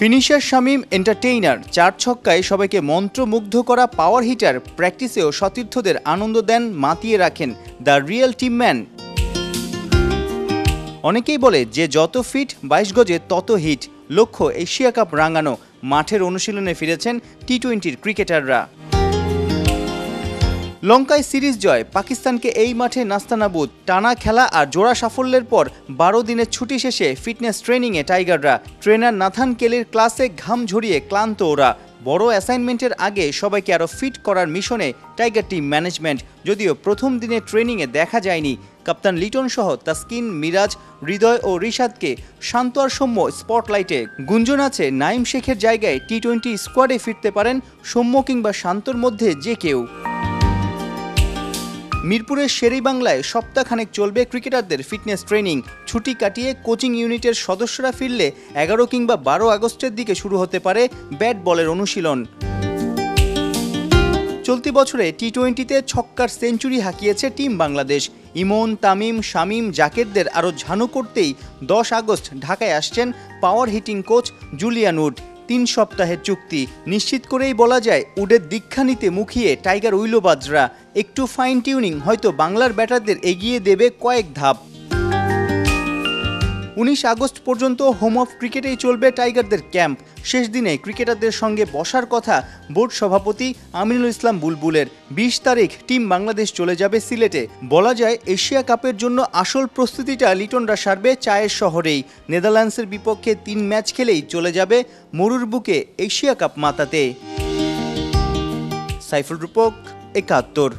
Finisher Shamim entertainer, 4 ছক্কায় সবাইকে মন্ত্রমুগ্ধ করা power hitter প্র্যাকটিসেও সতীর্থদের আনন্দ দেন, মাতিয়ে রাখেন। The real team man. অনেকেই বলে যে যত ফিট 22 গজে তত হিট। লক্ষ্য এশিয়া কাপ রাঙানো। মাঠের অনুশীলনে ফিরেছেন টি-20-র ক্রিকেটাররা। লঙ্কায় সিরিজ জয়, পাকিস্তানকে এই মাঠে নাস্তানাবুদ। টানা খেলা আর জোড়া সাফল্যের পর 12 দিনের ছুটি শেষে ফিটনেস ট্রেনিংয়ে টাইগাররা। ট্রেনার নাথান কেলির ক্লাসে ঘাম ঝরিয়ে ক্লান্ত ওরা। বড় অ্যাসাইনমেন্টের আগে সবাইকে আরও ফিট করার মিশনে টাইগার টিম ম্যানেজমেন্ট। যদিও প্রথম দিনে ট্রেনিংয়ে দেখা যায়নি কাপ্তান লিটন সহ তাসকিন, মিরাজ, হৃদয় ও রিশাদকে শান্ত আর সৌম্য স্পটলাইটে। গুঞ্জন আছে নাইম শেখের জায়গায় টি-20 স্কোয়াডে ফিরতে পারেন সৌম্য কিংবা শান্তর মধ্যে যে কেউ। মিরপুরের শেরেবাংলায় সপ্তাহখানেক চলবে ক্রিকেটারদের ফিটনেস ট্রেনিং। ছুটি কাটিয়ে কোচিং ইউনিটের সদস্যরা ফিরলে 11 কিংবা 12 আগস্টের দিকে শুরু হতে পারে ব্যাট বলের অনুশীলন। চলতি বছরে টি-20-তে ছক্কার সেঞ্চুরি হাঁকিয়েছে টিম বাংলাদেশ। ইমন, তামিম, শামীম, জাকেরদের আরও ঝানু করতেই 10 আগস্ট ঢাকায় আসছেন পাওয়ার হিটিং কোচ জুলিয়ান উড। 3 সপ্তাহের চুক্তি নিশ্চিত করেই বলা যায় উডের দীক্ষা নিতে মুখিয়ে টাইগার উইলোবাজরা। একটু ফাইন টিউনিং হয়তো বাংলার ব্যাটারদের এগিয়ে দেবে কয়েক ধাপ। 19 আগস্ট পর্যন্ত হোম অফ ক্রিকেটেই চলবে টাইগারদের ক্যাম্প। শেষ দিনে ক্রিকেটারদের সঙ্গে বসার কথা বোর্ড সভাপতি আমিনুল ইসলাম বুলবুলের। 20 তারিখ টিম বাংলাদেশ চলে যাবে সিলেটে। বলা যায় এশিয়া কাপের জন্য আসল প্রস্তুতিটা লিটনরা সারবে চায়ের শহরেই। নেদারল্যান্ডসের বিপক্ষে 3 ম্যাচ খেলেই চলে যাবে মরুর বুকে এশিয়া কাপ মাতাতে। সাইফুল রূপক, 71।